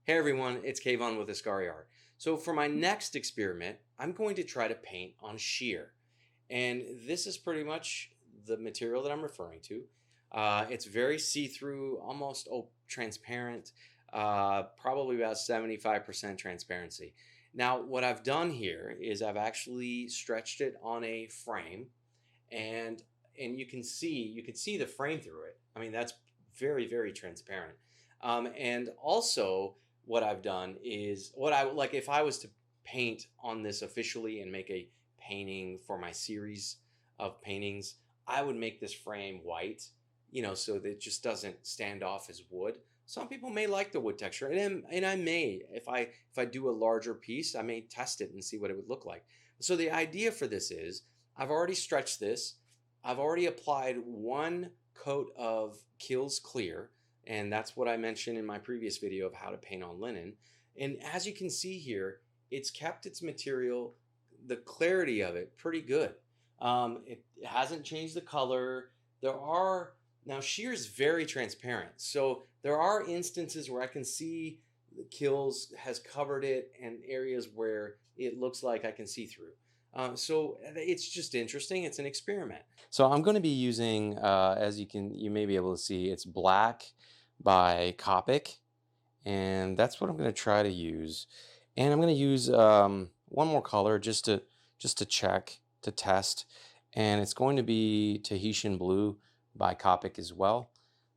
Hey everyone, it's Kayvon with Ascari Art. So for my next experiment, I'm going to try to paint on sheer. And this is pretty much the material that I'm referring to. It's very see-through, almost transparent, probably about 75% transparency. Now, what I've done here is I've actually stretched it on a frame and you can see the frame through it. I mean, that's very transparent. And also what I've done is what I like if I was to paint on this officially and make a painting for my series of paintings, I would make this frame white, so that it just doesn't stand off as wood. Some people may like the wood texture, and I may, if I do a larger piece, I may test it and see what it would look like. So the idea for this is I've already stretched this. I've already applied one coat of Kills Clear, and that's what I mentioned in my previous video of how to paint on linen. And as you can see here, it's kept its material, the clarity of it, pretty good. It hasn't changed the color. Now sheer is very transparent. So there are instances where I can see the Kills has covered it and areas where it looks like I can see through. So it's just interesting. It's an experiment. So I'm going to be using, as you may be able to see, it's black by Copic, and that's what I'm going to try to use. And I'm going to use one more color just to check, to test, and it's going to be Tahitian Blue by Copic as well.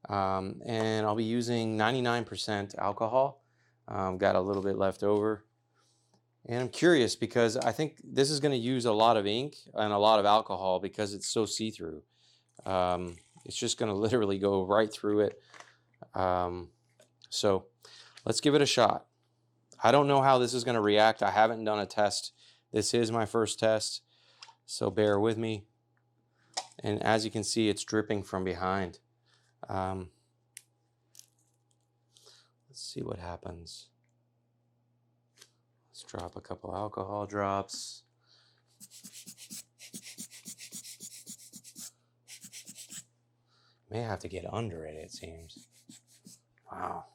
And I'll be using 99% alcohol. Got a little bit left over. And I'm curious because I think this is going to use a lot of ink and a lot of alcohol because it's so see-through. It's just going to literally go right through it. So let's give it a shot. I don't know how this is going to react. I haven't done a test. This is my first test, so bear with me. And as you can see, it's dripping from behind. Let's see what happens. Let's drop a couple alcohol drops. May have to get under it, it seems. Wow.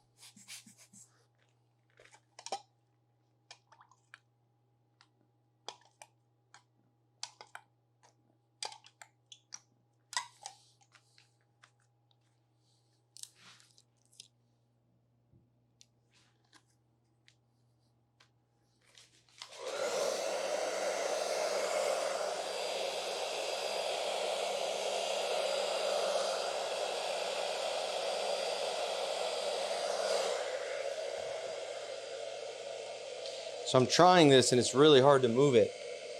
So I'm trying this and it's really hard to move it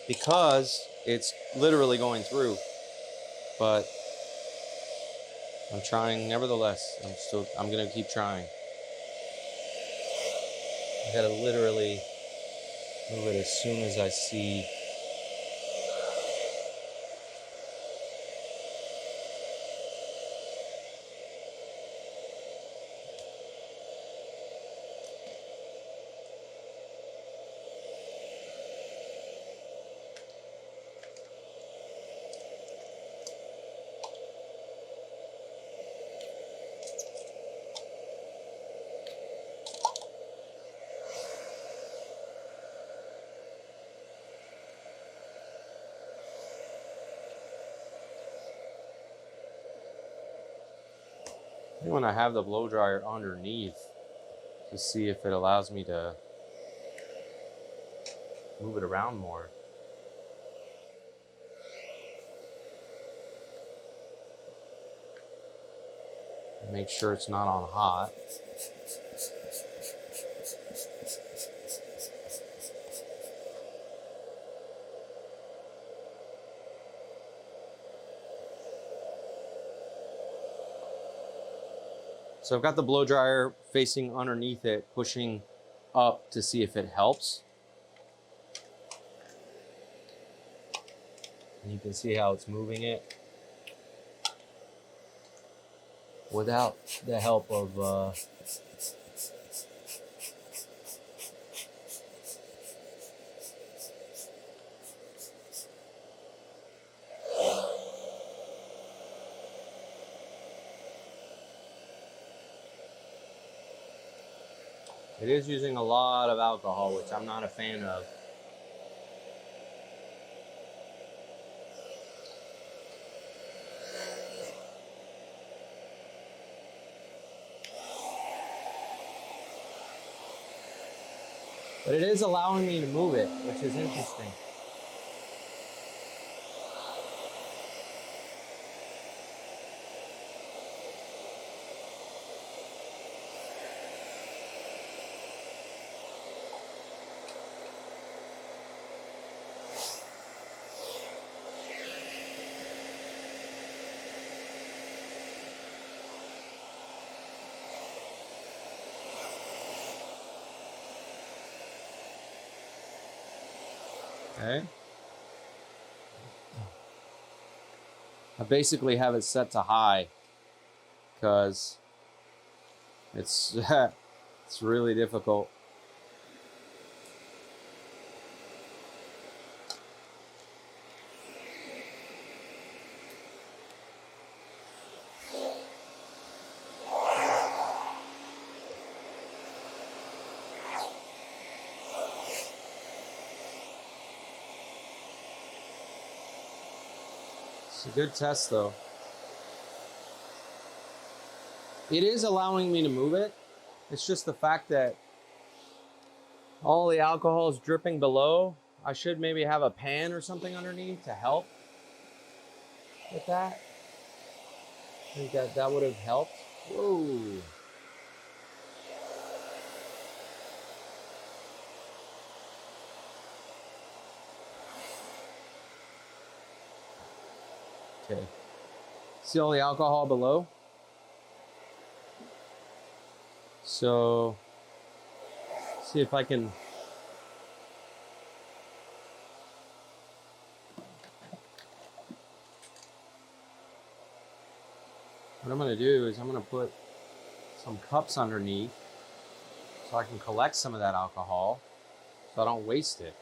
because it's literally going through. But I'm trying nevertheless. I'm gonna keep trying. I gotta literally move it as soon as I see. When I have the blow dryer underneath to see if it allows me to move it around more. Make sure it's not on hot. So I've got the blow dryer facing underneath it, pushing up to see if it helps. And you can see how it's moving it without the help of It is using a lot of alcohol, which I'm not a fan of. But it is allowing me to move it, which is interesting. Okay. I basically have it set to high because it's it's really difficult. It's a good test though. It is allowing me to move it. It's just the fact that all the alcohol is dripping below. I should maybe have a pan or something underneath to help with that. I think that would have helped. Whoa. Okay. See all the alcohol below? So, see if I can. What I'm going to do is I'm going to put some cups underneath so I can collect some of that alcohol so I don't waste it.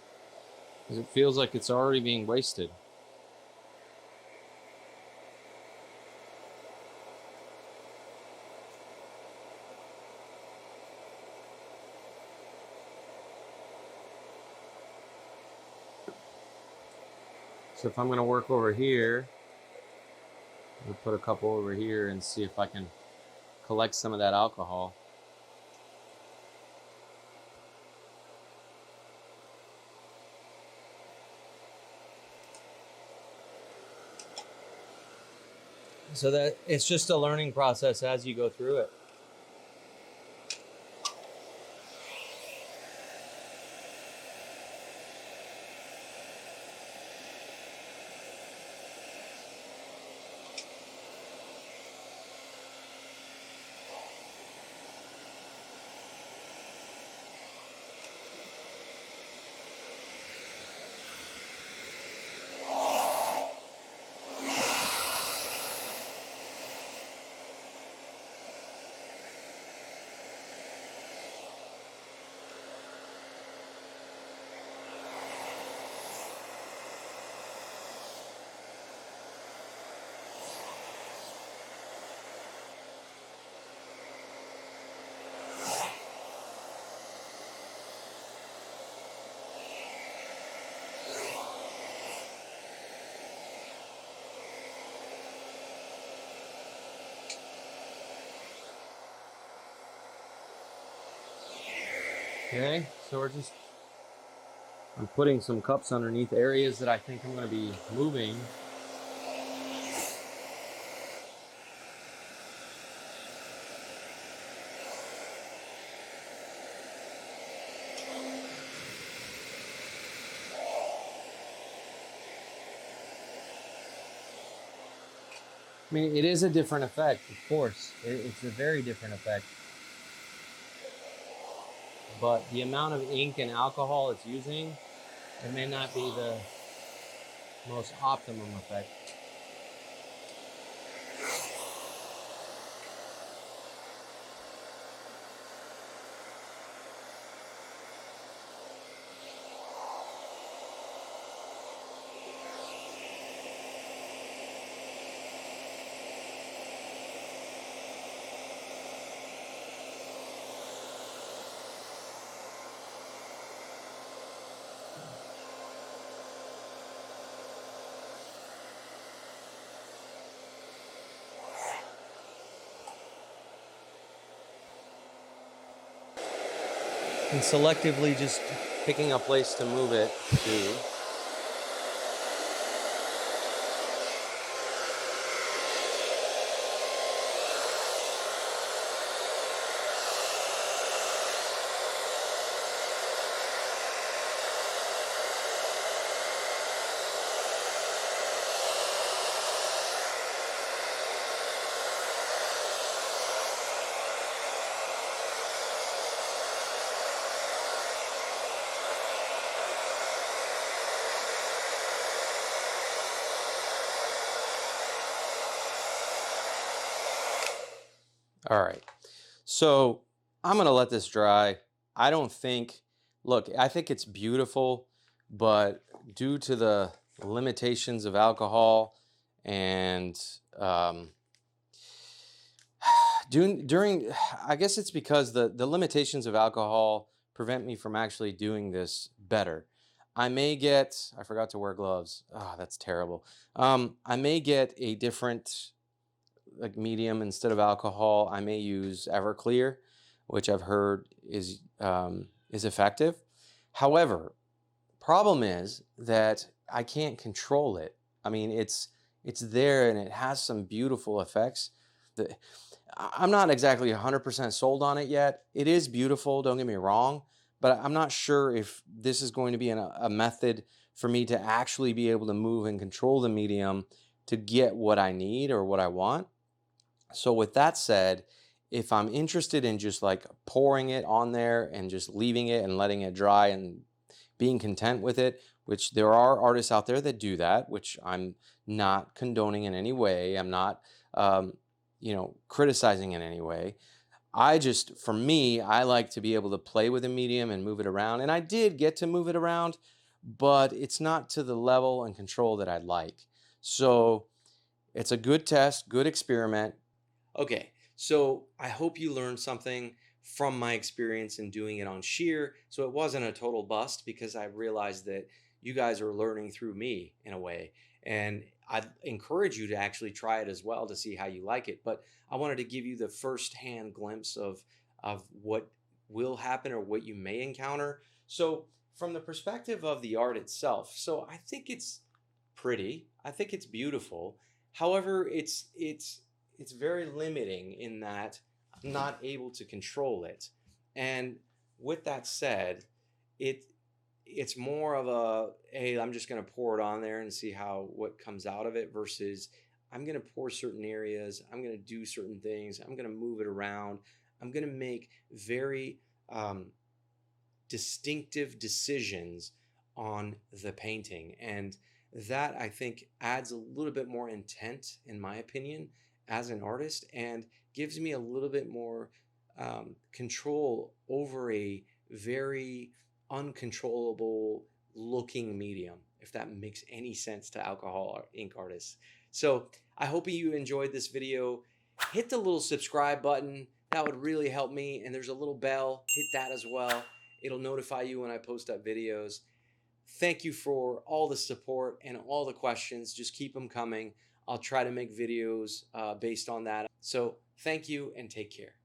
Because it feels like it's already being wasted. So if I'm going to work over here, I'm going to put a couple over here and see if I can collect some of that alcohol. So that it's just a learning process as you go through it. Okay, so I'm putting some cups underneath areas that I think I'm going to be moving. I mean, it is a different effect, of course. It's a very different effect. But the amount of ink and alcohol it's using, it may not be the most optimum effect. And selectively just picking a place to move it to. All right, so I'm gonna let this dry. I don't think, look, I think it's beautiful, but due to the limitations of alcohol and during, I guess it's because the limitations of alcohol prevent me from actually doing this better. I forgot to wear gloves. Oh, that's terrible. I may get a different like medium instead of alcohol. I may use Everclear, which I've heard is effective. However, problem is that I can't control it. I mean, it's there and it has some beautiful effects. I'm not exactly 100% sold on it yet. It is beautiful, don't get me wrong, but I'm not sure if this is going to be a method for me to actually be able to move and control the medium to get what I need or what I want. So with that said, if I'm interested in just like pouring it on there and just leaving it and letting it dry and being content with it, which there are artists out there that do that, which I'm not condoning in any way. I'm not, criticizing in any way. For me, I like to be able to play with a medium and move it around. And I did get to move it around, but it's not to the level and control that I'd like. So it's a good test, good experiment. Okay, so I hope you learned something from my experience in doing it on shear. So it wasn't a total bust because I realized that you guys are learning through me in a way. And I encourage you to actually try it as well to see how you like it. But I wanted to give you the first-hand glimpse of what will happen or what you may encounter. So from the perspective of the art itself, so I think it's pretty. I think it's beautiful. However, it's very limiting in that I'm not able to control it. And with that said, it's more of a, hey, I'm just going to pour it on there and see what comes out of it versus I'm going to pour certain areas, I'm going to do certain things, I'm going to move it around, I'm going to make very distinctive decisions on the painting. And that I think adds a little bit more intent, in my opinion, as an artist and gives me a little bit more control over a very uncontrollable looking medium, if that makes any sense to alcohol or ink artists. So I hope you enjoyed this video. Hit the little subscribe button. That would really help me. And there's a little bell. Hit that as well. It'll notify you when I post up videos. Thank you for all the support and all the questions. Just keep them coming. I'll try to make videos based on that. So thank you and take care.